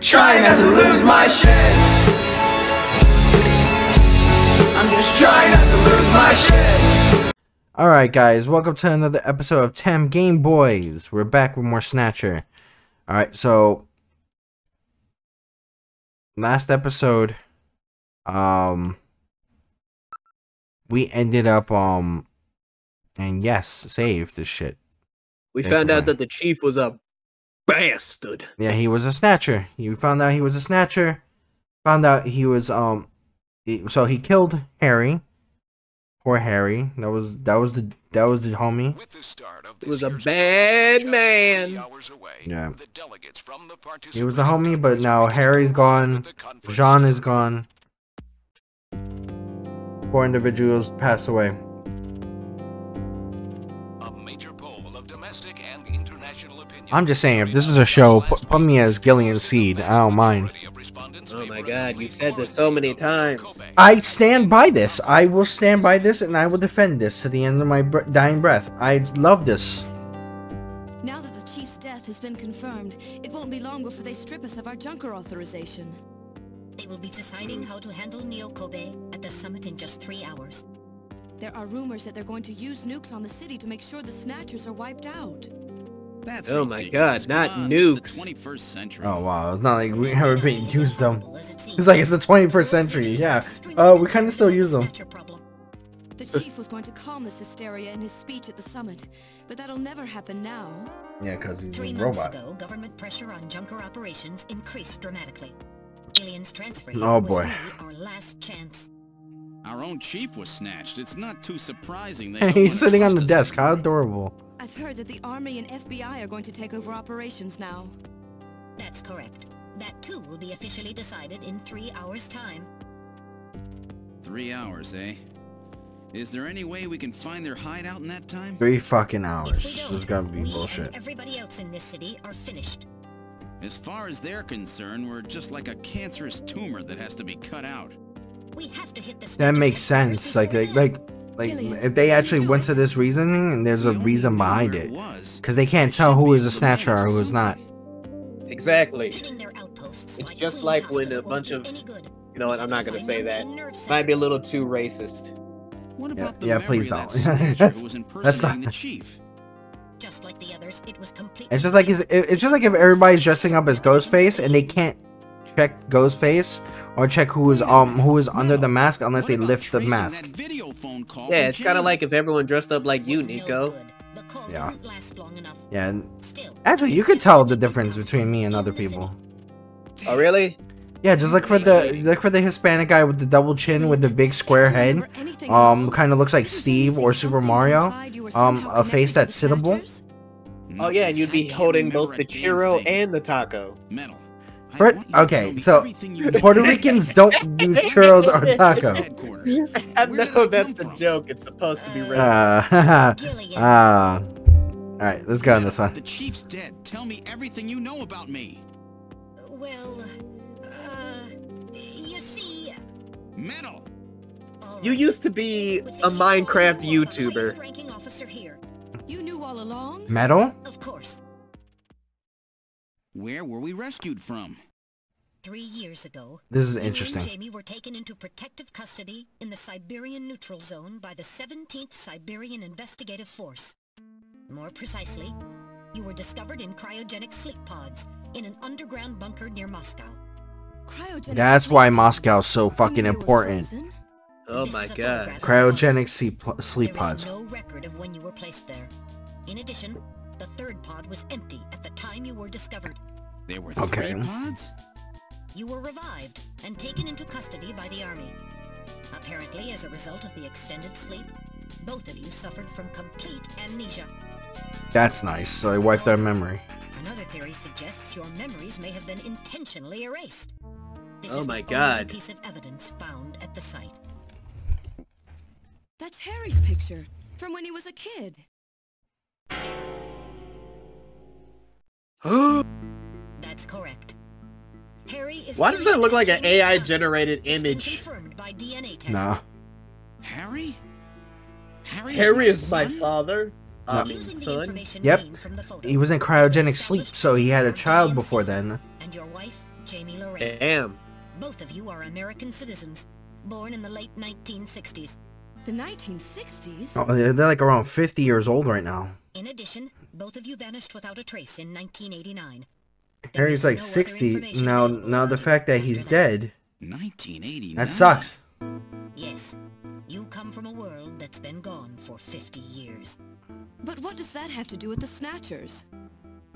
trying not to lose my shit. I'm just trying not to lose my shit. Alright guys, welcome to another episode of TemGameBoyz. We're back with more Snatcher. Alright, so last episode we ended up and yes, saved this shit. We found out that the chief was a bastard. Yeah, he was a snatcher. You found out he was a snatcher. Found out he was so he killed Harry. Poor Harry. That was the homie. He was a bad man. Yeah. He was the homie, but now Harry's gone. Jean is gone. Four individuals passed away. I'm just saying, if this is a show, put me as Gillian Seed. I don't mind. Oh my god, you've said this so many times. I stand by this. I will stand by this, and I will defend this to the end of my dying breath. I love this. Now that the chief's death has been confirmed, it won't be long before they strip us of our Junker authorization. They will be deciding how to handle Neo-Kobe at the summit in just 3 hours. There are rumors that they're going to use nukes on the city to make sure the Snatchers are wiped out. That's oh my ridiculous. god, not Come on, nukes. It's the 21st century. Oh wow, it's not like we haven't been used them. It's like it's the 21st century. Yeah, we kind of still use them. The chief was going to calm this hysteria in his speech at the summit, but that'll never happen now. Yeah, because he's 3 a months robot. ago, government pressure on Junker operations increased dramatically. Aliens transfer Oh, was boy. really our last chance. Our own chief was snatched. It's not too surprising. They don't He's wanna sitting on trust the us desk. How anymore. adorable. I've heard that the Army and FBI are going to take over operations now. That's correct. That too will be officially decided in 3 hours' time. 3 hours, eh? Is there any way we can find their hideout in that time? 3 fucking If hours. we This don't, is gonna be we bullshit. and everybody else in this city are finished. As far as they're concerned, we're just like a cancerous tumor that has to be cut out. We have to hit this. That makes sense. Like if they actually went to this reasoning, and there's a reason behind it, because they can't tell who is a snatcher or who is not. Exactly. Hitting their outposts It's like just Queen's like when Hospital a bunch won't of... do any good. You know what, I'm not gonna say that. Nerve Might be a little too racist. What about the yeah, memory please of that don't. snatcher That's- who was that's impersonating not- the chief? Just like the others, it was completely. It's just like it's just like if everybody's dressing up as Ghostface and they can't check Ghostface or check who is under the mask unless they What about lift the tracing mask. that video phone call Yeah, from it's kind of Jamie? like if everyone dressed up like you, was no Nico. good. The call Yeah. didn't last long enough. Yeah, and Still, actually you could tell the difference between me and other people. Oh, really? Yeah, just like for the Hispanic guy with the double chin with the big square head, kind of looks like Steve or Super Mario, a face that's sittable. Oh yeah, and you'd be I can't holding remember both a the damn churro thing. and the taco. Metal. I For- want you to okay, tell me so everything you know Puerto about Ricans don't do churros or taco. headquarters. I Where did know it that's come the from? joke. It's supposed to be racist. Alright, let's go on this one. The chief's dead. Tell me everything you know about me. well, you see. Metal. all You right. used to be With a the chief Minecraft holding the YouTuber. highest-ranking officer here. You knew all along? Metal? Of course. Where were we rescued from? 3 years ago, This is you interesting. and Jamie were taken into protective custody in the Siberian Neutral Zone by the 17th Siberian Investigative Force. More precisely, you were discovered in cryogenic sleep pods in an underground bunker near Moscow. Cryogenic That's sleep why pods. Moscow's so You fucking mean they were important. frozen? Oh This my is a god. photograph of Cryogenic one. sleep There pods. is no record of when you were placed there. In addition, the third pod was empty at the time you were discovered. There were Okay. 3 pods? You were revived and taken into custody by the army. Apparently, as a result of the extended sleep, both of you suffered from complete amnesia. That's nice. So they wiped their memory. Another theory suggests your memories may have been intentionally erased. This Oh is my the God. only piece of evidence found at the site. That's Harry's picture from when he was a kid. That's correct. Harry is Why does that look like an Jamie's AI son. generated It's been image? confirmed by DNA tests. Nah. Harry? Harry is my father. I mean, Using the son. information Yep. gleaned from the photo, He was in cryogenic sleep, so he had a child before then. and your wife Jamie Lorraine. Damn. Both of you are American citizens, born in the late 1960s. The 1960s? Oh, they're like around 50 years old right now. In addition, both of you vanished without a trace in 1989. Harry's like 60 now. Now the fact that he's dead, 1989. that sucks. Yes, you come from a world that's been gone for 50 years. But what does that have to do with the Snatchers?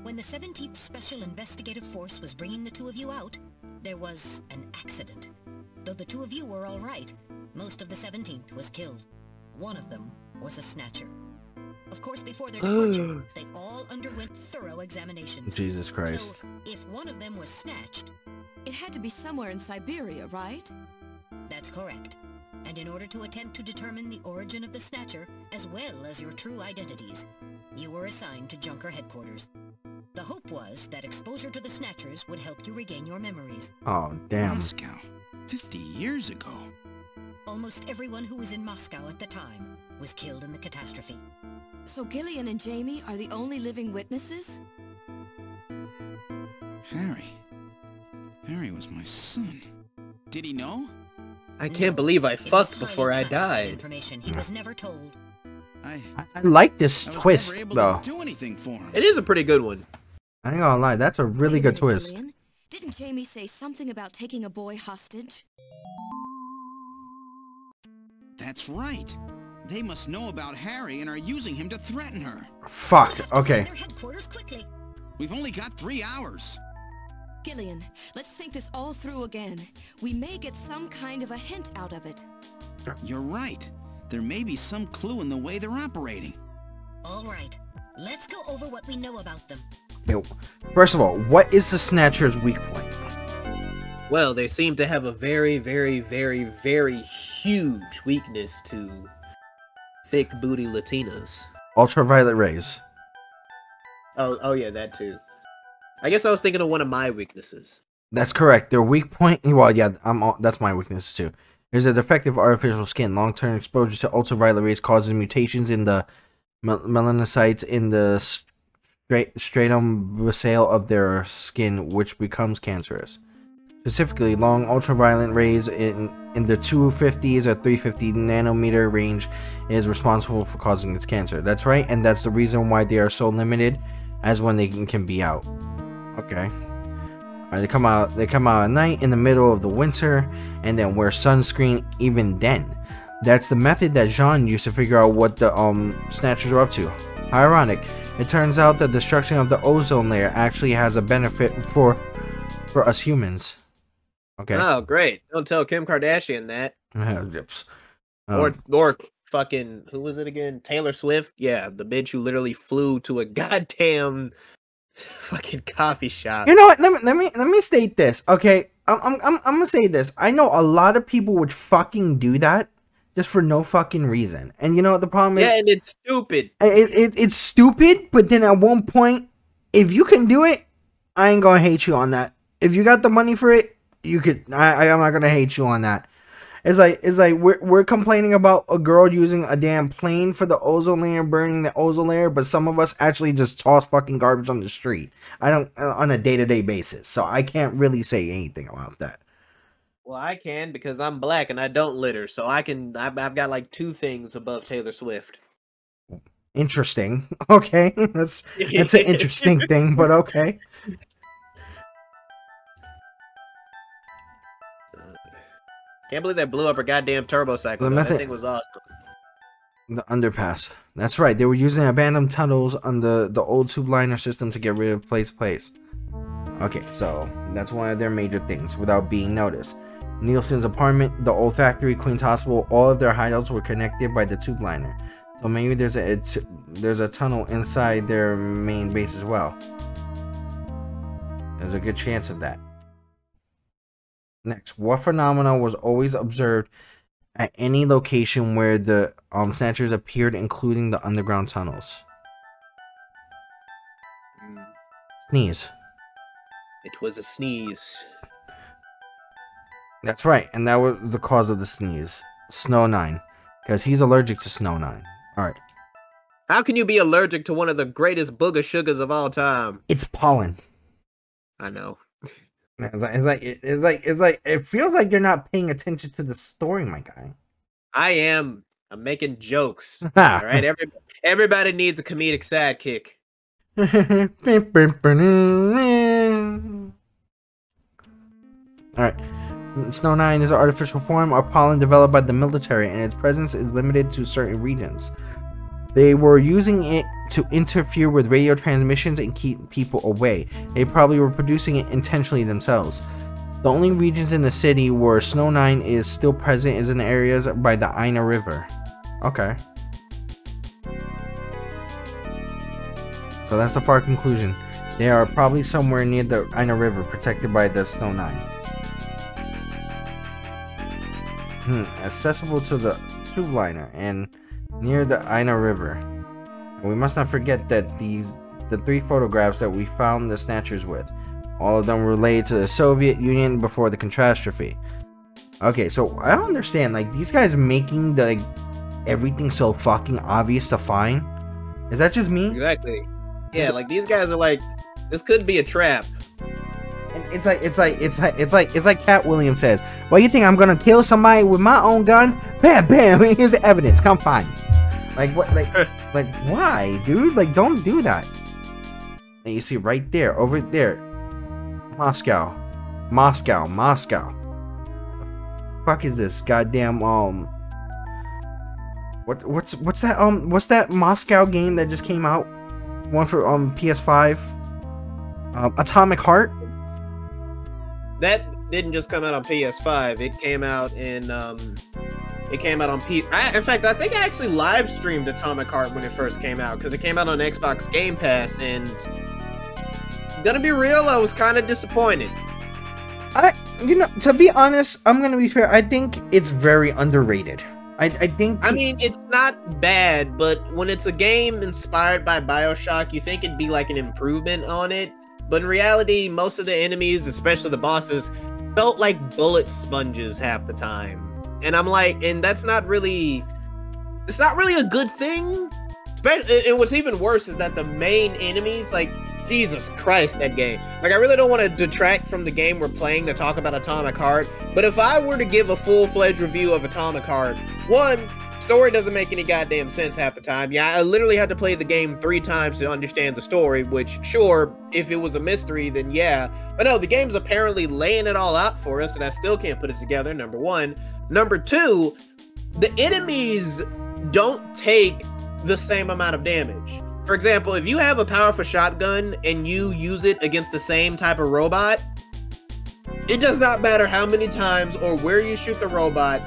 When the 17th Special Investigative Force was bringing the two of you out, there was an accident. Though the two of you were all right, most of the 17th was killed. One of them was a Snatcher. Of course, before their departure, they all underwent thorough examinations. Jesus Christ. So, if one of them was snatched, It had to be somewhere in Siberia, right? that's correct. And in order to attempt to determine the origin of the Snatcher, as well as your true identities, you were assigned to Junker headquarters. The hope was that exposure to the Snatchers would help you regain your memories. Oh, damn. Moscow. 50 years ago. Almost everyone who was in Moscow at the time was killed in the catastrophe. So Gillian and Jamie are the only living witnesses? Harry. Harry was my son. Did he know? I can't believe I It was fucked highly before I classified died. Information he was never told. I like this was twist, never able though. to do anything for him. It is a pretty good one. I ain't gonna lie, that's a really Wait a good minute, twist. Gillian. Didn't Jamie say something about taking a boy hostage? That's right. They must know about Harry and are using him to threaten her. Fuck, Find okay. their headquarters quickly. We've only got 3 hours. Gillian, let's think this all through again. We may get some kind of a hint out of it. You're right. There may be some clue in the way they're operating. All right, let's go over what we know about them. Yo, first of all, what is the Snatcher's weak point? Well, they seem to have a very, very, very, very huge weakness to thick booty Latinas. Ultraviolet rays. Oh yeah, that too. I guess I was thinking of one of my weaknesses. That's correct. Their weak point. Well, yeah, that's my weakness too. There's a defective artificial skin. Long-term exposure to ultraviolet rays causes mutations in the melanocytes in the stratum basale of their skin, which becomes cancerous. Specifically, long ultraviolet rays in the 250s or 350 nanometer range is responsible for causing this cancer. That's right, and that's the reason why they are so limited as when they can be out. Okay. They come out at night in the middle of the winter and then wear sunscreen even then. That's the method that Jean used to figure out what the Snatchers are up to. How ironic. It turns out that destruction of the ozone layer actually has a benefit for us humans. Okay. Oh, great. Don't tell Kim Kardashian that. Or fucking, who was it again? Taylor Swift? Yeah, the bitch who literally flew to a goddamn fucking coffee shop. You know what? Let me state this. Okay, I'm gonna say this. I know a lot of people would fucking do that just for no fucking reason. And you know what the problem is? Yeah, and it's stupid. It's stupid. But then at one point, if you can do it, I ain't gonna hate you on that. If you got the money for it, you could. I'm not gonna hate you on that. It's like we're complaining about a girl using a damn plane for the ozone layer, burning the ozone layer, but some of us actually just toss fucking garbage on the street. I don't on a day-to-day basis, so I can't really say anything about that. Well, I can because I'm black and I don't litter, so I can. I've got like 2 things above Taylor Swift. Interesting. Okay, that's an interesting thing, but okay. Can't believe they blew up her goddamn turbo cycle. That thing was awesome. The underpass. That's right. They were using abandoned tunnels on the old tube liner system to get rid of place. Okay, so that's one of their major things without being noticed. Nielsen's apartment, the old factory, Queen's Hospital, all of their hideouts were connected by the tube liner. So maybe there's a tunnel inside their main base as well. There's a good chance of that. Next, what phenomena was always observed at any location where the Snatchers appeared, including the underground tunnels? Sneeze. It was a sneeze. That's right, and that was the cause of the sneeze. Snow 9. Because he's allergic to Snow 9. Alright. How can you be allergic to one of the greatest booger sugars of all time? It's pollen. I know. It feels like you're not paying attention to the story, my guy. I am. I'm making jokes. All right, everybody needs a comedic sidekick. All right. Snow 9 is an artificial form of pollen developed by the military, and its presence is limited to certain regions. They were using it to interfere with radio transmissions and keep people away. They probably were producing it intentionally themselves. The only regions in the city where Snow 9 is still present is in the areas by the Ina River. Okay. So that's the far conclusion. They are probably somewhere near the Ina River, protected by the Snow 9. Accessible to the tube liner and near the Ina River. And we must not forget that the 3 photographs that we found the Snatchers with, all of them related to the Soviet Union before the catastrophe. Okay, so I don't understand, like, these guys making the, like, everything so fucking obvious to find. Is that just me? Exactly. Yeah, like, these guys are like, this could be a trap. It's like Cat Williams says, "Well, you think I'm gonna kill somebody with my own gun? Bam, bam! Here's the evidence. Come find me." Like what? Like why, dude? Like, don't do that. And you see right there, over there, Moscow. The fuck is this? Goddamn what's that Moscow game that just came out? One for PS5. Atomic Heart. That didn't just come out on PS5. It came out in on in fact, I think I actually live streamed Atomic Heart when it first came out, because it came out on Xbox Game Pass, and gonna be real, I was kind of disappointed. To be honest, I'm gonna be fair, I think it's very underrated. I mean, it's not bad, but when it's a game inspired by BioShock, you think it'd be like an improvement on it. But in reality, most of the enemies, especially the bosses, felt like bullet sponges half the time. And I'm like, and that's not really, it's not really a good thing. And what's even worse is that the main enemies, like, Jesus Christ, that game. Like, I really don't want to detract from the game we're playing to talk about Atomic Heart, but if I were to give a full-fledged review of Atomic Heart, one, story doesn't make any goddamn sense half the time. Yeah, I literally had to play the game 3 times to understand the story, which, sure, if it was a mystery, then yeah. But no, the game's apparently laying it all out for us, and I still can't put it together, number one. Number two, the enemies don't take the same amount of damage. For example, if you have a powerful shotgun and you use it against the same type of robot, it does not matter how many times or where you shoot the robot,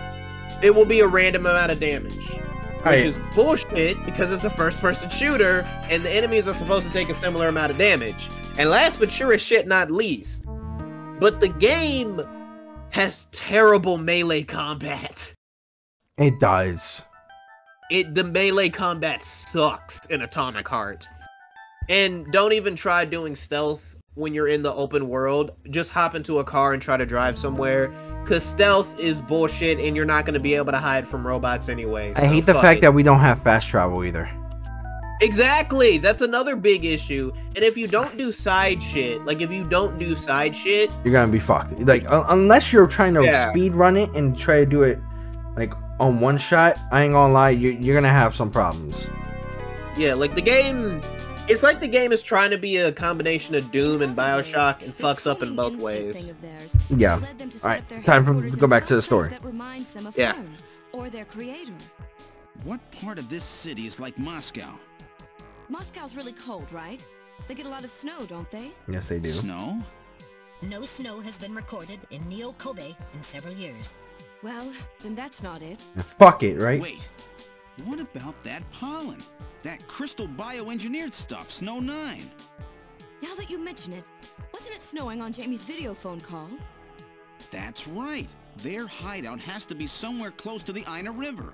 it will be a random amount of damage. Which is bullshit, because it's a first-person shooter, and the enemies are supposed to take a similar amount of damage. And last but sure as shit not least, but the game has terrible melee combat. It does. The melee combat sucks in Atomic Heart. And don't even try doing stealth when you're in the open world. Just hop into a car and try to drive somewhere, because stealth is bullshit and you're not going to be able to hide from robots anyway. I hate the fact that we don't have fast travel either. Exactly, that's another big issue. And if you don't do side shit, you're gonna be fucked. Like, unless you're trying to speed run it and try to do it like on one shot, I ain't gonna lie, you're gonna have some problems. Yeah, like the game, it's like the game is trying to be a combination of Doom and BioShock and fucks up in both ways. Yeah. Alright, time to go back to the story. Yeah. Or their creator. What part of this city is like Moscow? Moscow's really cold, right? They get a lot of snow, don't they? Yes, they do. Snow? No snow has been recorded in Neo-Kobe in several years. Well, then that's not it. Yeah, fuck it, right? Wait, what about that pollen? That crystal bioengineered stuff, Snow 9? Now that you mention it, wasn't it snowing on Jamie's video phone call? That's right. Their hideout has to be somewhere close to the Ina River.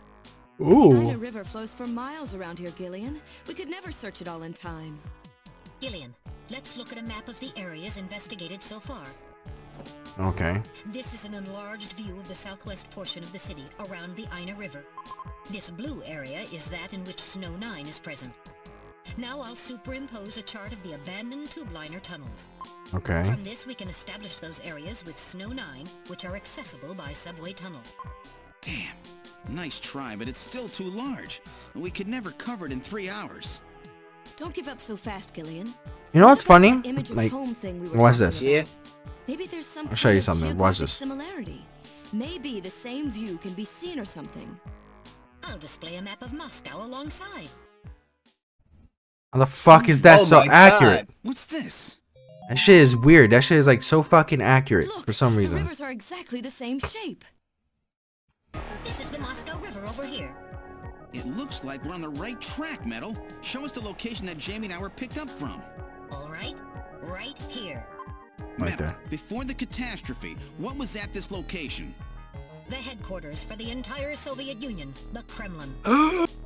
Ooh. The Ina River flows for miles around here, Gillian. We could never search it all in time. Gillian, let's look at a map of the areas investigated so far. Okay. This is an enlarged view of the southwest portion of the city around the Ina River. This blue area is that in which Snow 9 is present. Now I'll superimpose a chart of the abandoned tube liner tunnels. Okay. From this, we can establish those areas with Snow 9, which are accessible by subway tunnel. Damn. Nice try, but it's still too large. We could never cover it in 3 hours. Don't give up so fast, Gillian. You know what's funny? Image of Like, home thing we were watch talking this. about. Yeah. Maybe there's some I'll show you kind of something. Watch geographic this. Similarity. Maybe the same view can be seen or something. I'll display a map of Moscow alongside. How the fuck is that Oh so my accurate? God. What's this? That shit is weird. That shit is like so fucking accurate Look, for some the reason. rivers are exactly the same shape. This is the Moscow River over here. It looks like we're on the right track, Metal. Show us the location that Jamie and I were picked up from. All right, right here. Right Metal, there. before the catastrophe, what was at this location? The headquarters for the entire Soviet Union, the Kremlin.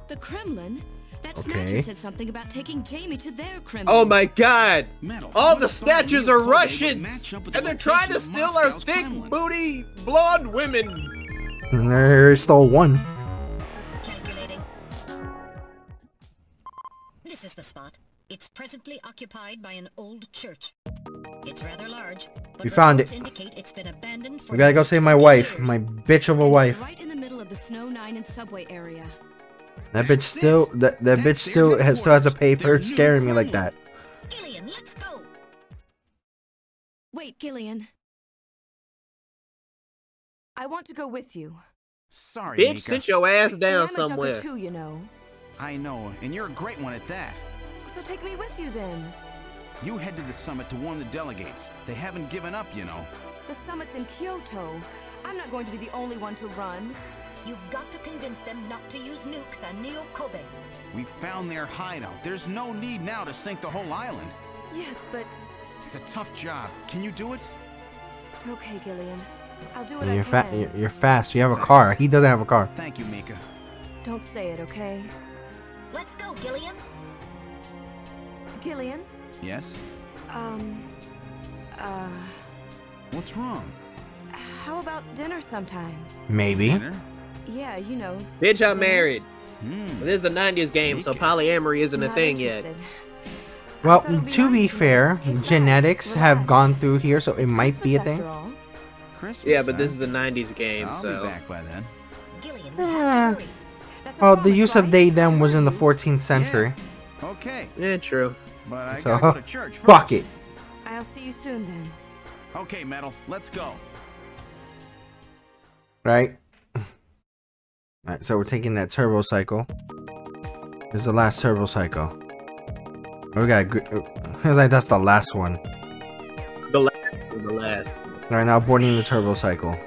The Kremlin? That Okay. Snatcher said something about taking Jamie to their Kremlin. Oh my God! Metal. All I the thought that Snatchers you are and Kobe would Russians, match up with and the they're trying to location steal of our Moscow's thick Kremlin. booty blonde women. They stole one. Calculating. This is the spot. It's presently occupied by an old church. It's rather large, but We found reports it. indicate it's been abandoned for We gotta go save my 20 wife, years. my bitch of a And wife. it's right in the middle of the Snow 9 and subway area. That bitch still, that bitch still has to pay for scaring me like that. Gillian, let's go. Wait, Gillian. I want to go with you. Sorry, Bitch, Mika. sit your ass And down I'm a junker somewhere. too, you know. I know, and you're a great one at that. So take me with you then. You head to the summit to warn the delegates. They haven't given up, you know. The summit's in Kyoto. I'm not going to be the only one to run. You've got to convince them not to use nukes on Neo Kobe. We found their hideout. There's no need now to sink the whole island. Yes, but... It's a tough job. Can you do it? Okay, Gillian. I'll do what You're I can. you're fast. You have a car. He doesn't have a car. Thank you, Mika. Don't say it, okay? Let's go, Gillian. Gillian? Yes? What's wrong? How about dinner sometime? Maybe. Dinner? Yeah, you know. Bitch, I'm dinner. married. Hmm. This is a 90s game, so polyamory isn't a Not thing yet. interested. Well, I thought it'd be to nice be to fair, kick back, genetics have relax. gone through here, so it It's might be a Christmas thing. after all. Christmas, Yeah, but this huh? is a 90s game, I'll so. be back by then. Gillian, we have to hurry. That's a Well, the promise, use of right? they them was in the I heard 14th century. Okay, Yeah, true. but I So, gotta go to church first. fuck it. you. I'll see you soon then. Okay, Metal, let's go. Right? Alright, so we're taking that turbo cycle. This is the last turbo cycle. Oh, we got. I was like, that's the last one. The last. Alright, now boarding the turbo cycle.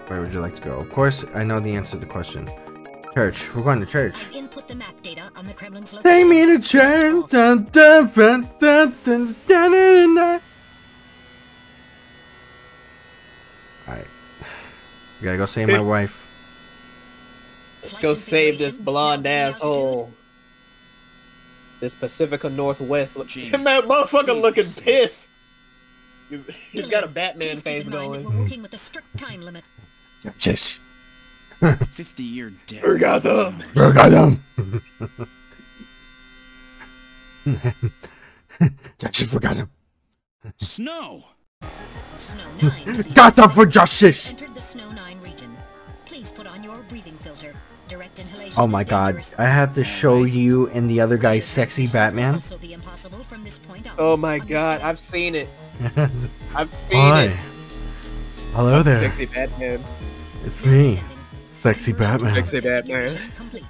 Where would you like to go? Of course, I know the answer to the question. Church. We're going to church. I've input the map data on the Kremlin's location. Take me to church. Dun, dun, dun, dun, dun, dun, dun, dun. Alright. We gotta go save my wife. Let's go save this blonde asshole. This Pacifica Northwest. Gee. Man, motherfucker looking Jesus. pissed. He's got a Gillian, Batman please face keep in mind that going. We're working with a strict time limit. Just 50-year debt. Forgot them. forgot them. Just forgot them. Snow! Snow 9. to be Got them for specific, justice. Entered the Snow 9 region. Please put on your breathing filter. Direct inhalation Oh is my god, dangerous. I have to show you and the other guy's sexy Inhalations will Batman. also be impossible from this point on. Oh my god, Understood? I've seen it. I've seen Hi. it. Hello there. Sexy Batman. It's me. Sexy Batman. Sexy Batman. Complete.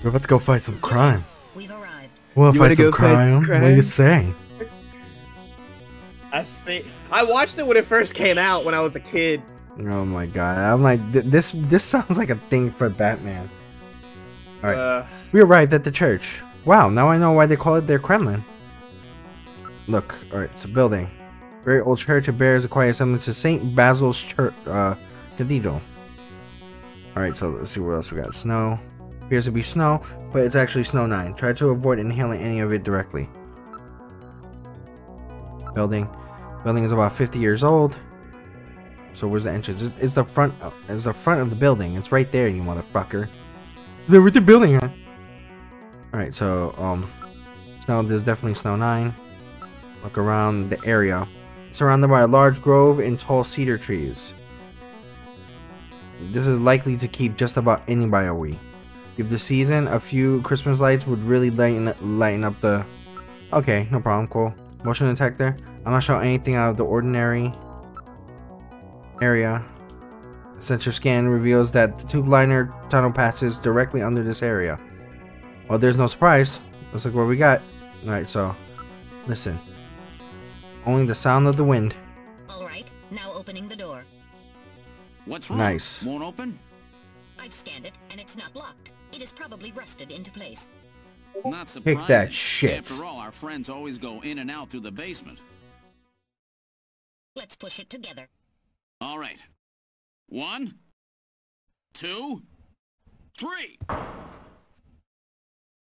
We're about to go fight some crime. We've arrived. We'll You fight wanna some go fight some crime? What do you crime? say? I watched it when it first came out when I was a kid. Oh my god, I'm like, this sounds like a thing for Batman. Alright, we arrived at the church. Wow, now I know why they call it their Kremlin. Look, alright, it's a building. Very old church. It bears a quiet semblance to St. Basil's Church, Cathedral. Alright, so let's see what else we got. Snow. Appears to be snow, but it's actually Snow 9. Try to avoid inhaling any of it directly. Building. Building is about 50 years old. So where's the entrance? It's the front. It's the front of the building. It's right there, you motherfucker. They're with the building, huh? Alright, so, snow, there's definitely snow 9. Look around the area. Surrounded by a large grove and tall cedar trees. This is likely to keep just about anybody away. Give the season a few Christmas lights would really lighten up the... Okay, no problem, cool. Motion detector. I'm not showing anything out of the ordinary area. Sensor scan reveals that the tube liner tunnel passes directly under this area. Well, there's no surprise. Let's look what we got. Alright, so listen. Only the sound of the wind. Alright, now opening the door. What's wrong? Nice. Won't open? I've scanned it, and it's not locked. It is probably rusted into place. Not surprising. Pick that shit. After all, our friends always go in and out through the basement. Let's push it together. All right. 1, 2, 3.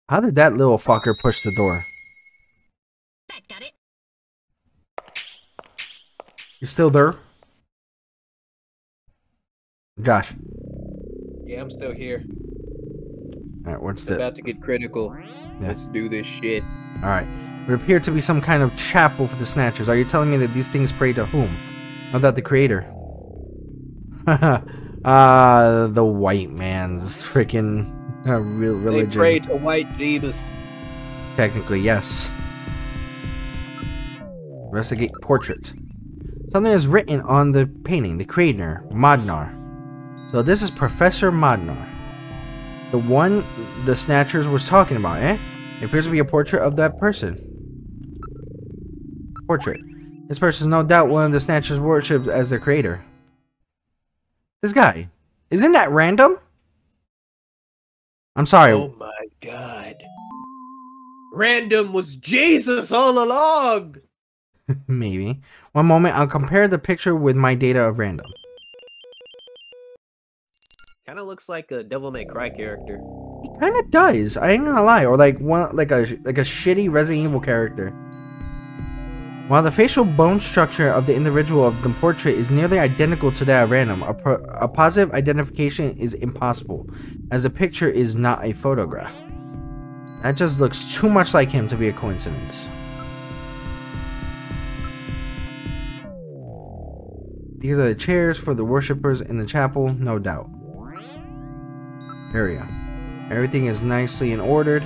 How did that little fucker push the door? That got it. You still there? Josh. Yeah, I'm still here. Alright, what's It's the... about to get critical. Yeah. Let's do this shit. Alright. It appeared to be some kind of chapel for the Snatchers. Are you telling me that these things pray to whom? Not that the creator. The white man's freaking religion. They pray to white Jesus. Technically, yes. Investigate portraits. Something is written on the painting. The creator, Modnar. So this is Professor Modnar. The one the Snatchers was talking about, eh? It appears to be a portrait of that person. Portrait. This person is no doubt one of the Snatchers worshipped as their creator. This guy. Isn't that random? I'm sorry. Oh my god. Random was Jesus all along! Maybe. One moment, I'll compare the picture with my data of random. Kinda looks like a Devil May Cry character. He kind of does. I ain't gonna lie, or like a shitty Resident Evil character. While the facial bone structure of the individual of the portrait is nearly identical to that of random, a positive identification is impossible, as the picture is not a photograph. That just looks too much like him to be a coincidence. These are the chairs for the worshippers in the chapel, no doubt. Area. Everything is nicely in ordered.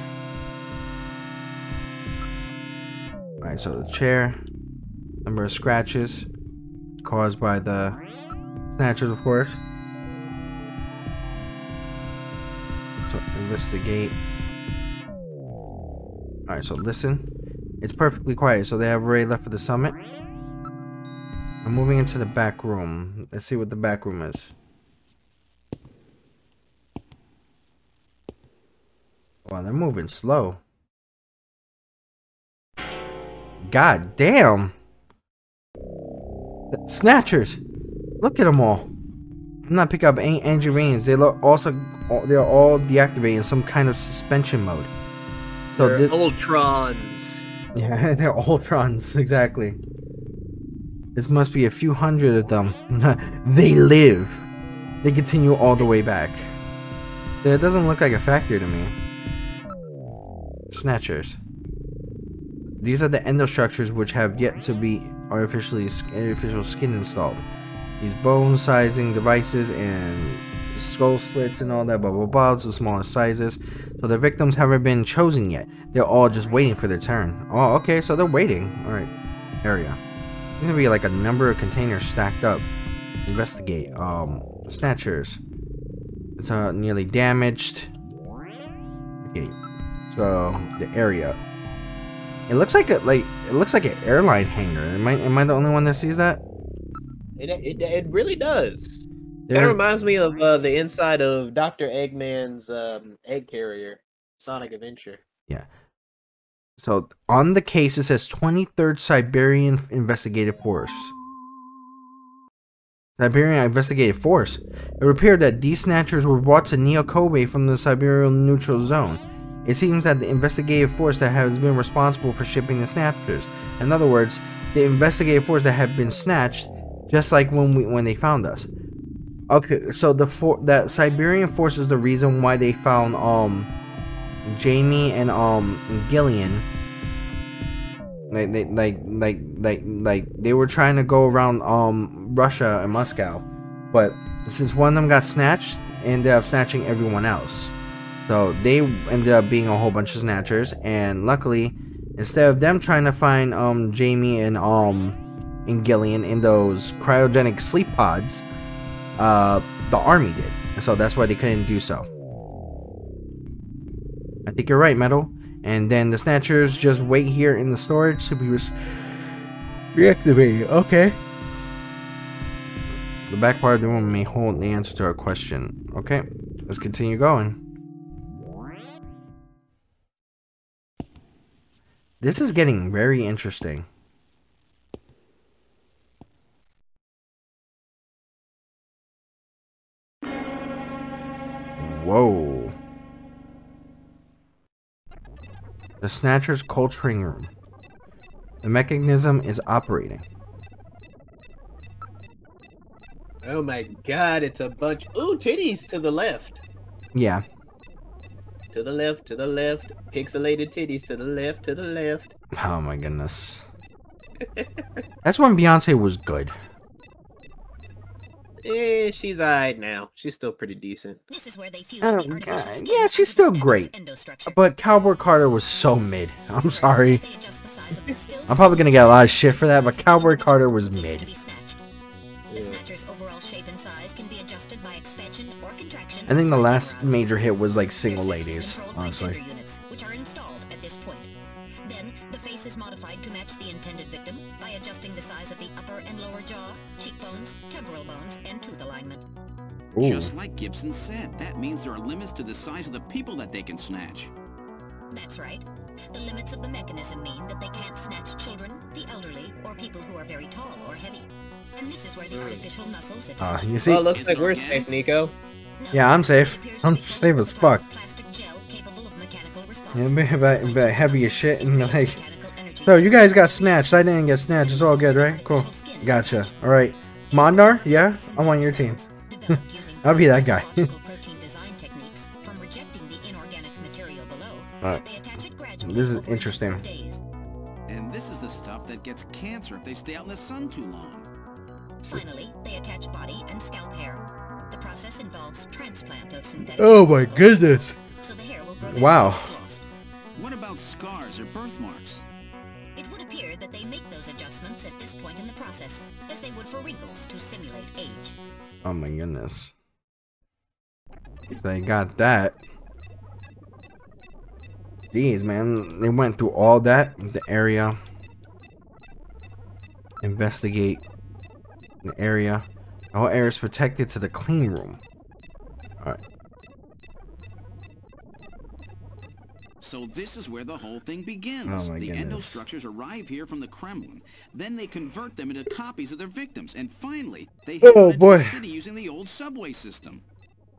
Alright, so the chair. Number of scratches caused by the Snatchers, of course. So investigate. Alright, so listen. It's perfectly quiet, so they have already left for the summit. I'm moving into the back room. Let's see what the back room is. Wow, they're moving slow. God damn. The Snatchers. Look at them all. I'm not picking up any energy rings. They're all deactivating some kind of suspension mode. So they're Ultrons. Yeah, they're Ultrons, exactly. This must be a few hundred of them. They live. They continue all the way back. It doesn't look like a factory to me. Snatchers. These are the endostructures which have yet to be artificial skin installed. These bone sizing devices and skull slits and all that blah blah blah, to the smallest sizes. So the victims haven't been chosen yet. They're all just waiting for their turn. Oh, okay, so they're waiting. Alright. Area. There's gonna be like a number of containers stacked up. Investigate. Snatchers. It's nearly damaged. Okay. So the area. It looks like an airline hangar. Am I the only one that sees that? It really does. That reminds me of the inside of Dr. Eggman's egg carrier, Sonic Adventure. Yeah. So on the case it says 23rd Siberian Investigative Force. Siberian Investigative Force. It would appear that these Snatchers were brought to Neo Kobe from the Siberian Neutral Zone. It seems that the investigative force that has been responsible for shipping the Snatchers. In other words, the investigative force that had been snatched, just like when they found us. Okay, so that Siberian force is the reason why they found Jamie and Gillian. They were trying to go around Russia and Moscow, but since one of them got snatched, ended up snatching everyone else. So they ended up being a whole bunch of snatchers, and luckily, instead of them trying to find Jamie and Gillian in those cryogenic sleep pods, the army did. So that's why they couldn't do so. I think you're right, Metal. And then the snatchers just wait here in the storage to be reactivated. Okay. The back part of the room may hold the answer to our question. Okay, let's continue going. This is getting very interesting. Whoa. The Snatcher's cold training room. The mechanism is operating. Oh my god, it's a bunch. Ooh, titties to the left. Yeah. To the left, to the left. Pixelated titties to the left, to the left. Oh my goodness. That's when Beyonce was good. She's alright now. She's still pretty decent. This is where they fuse the artificial skin Yeah, she's still with the great. endostructure. But Cowboy Carter was so mid. I'm sorry. They adjust the size of the still I'm probably gonna get a lot of shit for that, but Cowboy Carter was to mid. be snatched. The snatcher's overall shape and size can be adjusted by expansion or contraction. I think the of last size. major hit was like single Their face is ladies, controlled by honestly. gender units, which are installed at this point. Then the face is modified to match the intended victim by adjusting the size of the upper and lower jaw, cheekbones, temporal bones, and tooth alignment. Ooh. Just like Gibson said, that means there are limits to the size of the people that they can snatch. That's right. The limits of the mechanism mean that they can't snatch children, the elderly, or people who are very tall or heavy. And this is where the artificial muscles attach. You see? Well, looks Is like it we're organic? safe, Nico. No, Yeah, I'm safe. it appears to I'm be safe as solid fuck. plastic gel capable of mechanical response. Yeah, but heavy as shit and like. Mechanical energy. So you guys got snatched. I didn't get snatched. It's all good, right? Cool. Gotcha. All right. Mondar, yeah, I'm on your team. Developed using I'll be that guy. biological protein design techniques from rejecting the inorganic material below. Alright. They attach it gradually This is over a interesting. number of days. And this is the stuff that gets cancer if they stay out in the sun too long. Finally, they attach body and scalp hair. The process involves transplant of synthetic. Oh my goodness. So the hair will grow back Wow. when it's lost. What about scars or birthmarks? It would appear that they make those adjustments at this point in the process, as they would for wrinkles to simulate age. Oh my goodness. They got that. Jeez, man. They went through all that. The area. Investigate. The area. The whole area is protected to the clean room. Alright. So this is where the whole thing begins. Oh my The goodness. endostructures arrive here from the Kremlin. Then they convert them into copies of their victims. And finally, they head Oh, out into boy. the city using the old subway system.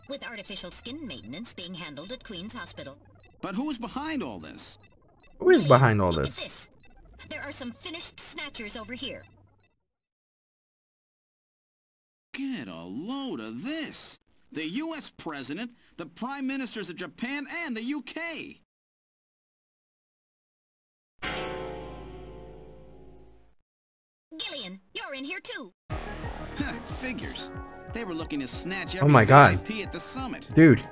With artificial skin maintenance being handled at Queen's Hospital. But who's behind all this? Who is behind all Look this? At this. There are some finished snatchers over here. Get a load of this. The U.S. President, the Prime Ministers of Japan, and the U.K. Gillian, you're in here too. Figures. They were looking to snatch Oh every my God. VIP at the summit. Dude,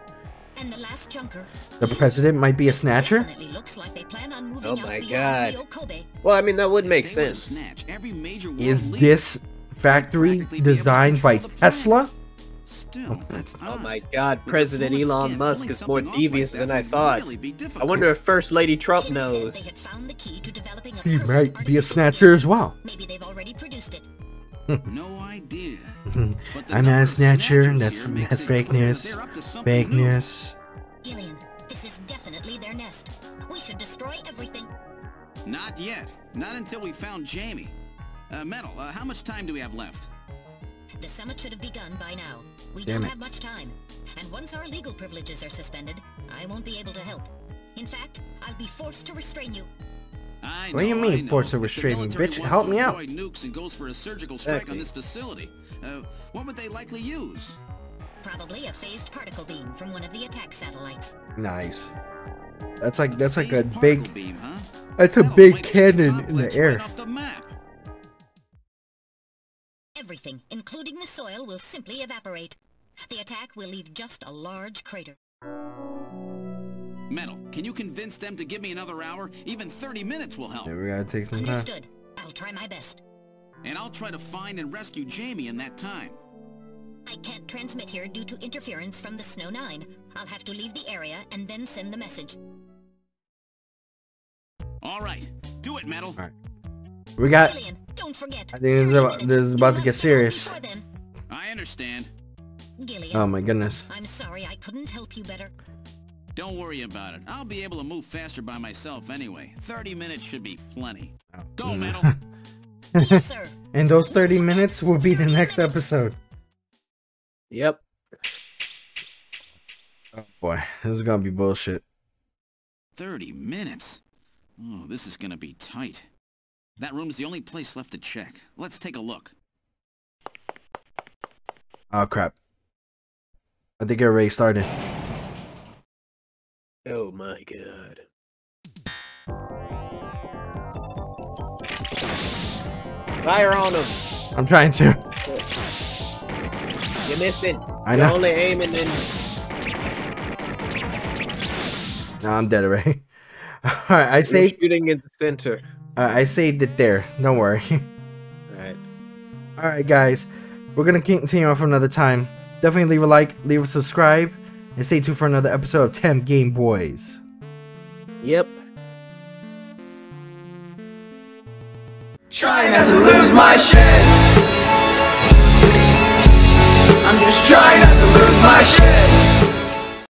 And the last junker. the president might be a snatcher? Definitely looks like they plan on moving Oh out my beyond God. Rio Kobe. Well, I mean, that would make They were to sense. snatch every major world Is leader. this factory designed by Tesla? Still, that's Oh odd. my god, With President the fluid Elon skin, Musk pulling is more something off devious like than that I would thought. really be I difficult. wonder if First Lady Trump Jim said knows. they had found the key to developing a He perfect might be a artificial snatcher skin. as well. Maybe they've already produced it. No idea. But the I'm number not a of snatcher. snatchers That's here makes that's it fake clear that news. they're up to something Fake new. news. Gillian, this is definitely their nest. We should destroy everything. Not yet. Not until we found Jamie. Metal, how much time do we have left? The summit should have begun by now. We Damn don't it. have much time. And once our legal privileges are suspended, I won't be able to help. In fact, I'll be forced to restrain you. I What do you know, mean, I know. force of If the restraint me, military bitch? wants Help to me out. avoid nukes and goes for a surgical strike on Exactly. this facility. What would they likely use? Probably a phased particle beam from one of the attack satellites. Nice. That's like a Phased big. particle beam, huh? That's a That'll big wipe cannon in the complex air. right off the map. Everything, including the soil, will simply evaporate. The attack will leave just a large crater. Metal, can you convince them to give me another hour? Even 30 minutes will help. Yeah, we gotta take some time. Understood. I'll try my best. And I'll try to find and rescue Jamie in that time. I can't transmit here due to interference from the Snow 9. I'll have to leave the area and then send the message. All right, do it, Metal. All right. We got. Gillian, don't forget. I think this is about to get serious. I understand. Gillian, Oh my goodness. I'm sorry I couldn't help you better. Don't worry about it. I'll be able to move faster by myself anyway. 30 minutes should be plenty. Go, Metal. Yes, sir. And those 30 minutes will be the next episode. Yep. Oh boy, this is gonna be bullshit. 30 minutes? Oh, this is gonna be tight. That room's the only place left to check. Let's take a look. Oh crap. I think it already started. Oh my god. Fire on them. I'm trying to. You missed it. I You're know. only aiming in. No, I'm dead already. Alright, I You're saved. shooting in the center. I saved it there. Don't worry. Alright. Alright, guys. We're gonna continue on for another time. Definitely leave a like, leave a subscribe, and stay tuned for another episode of TemGameBoyz. Yep. Trying not to lose my shit. I'm just trying not to lose my shit.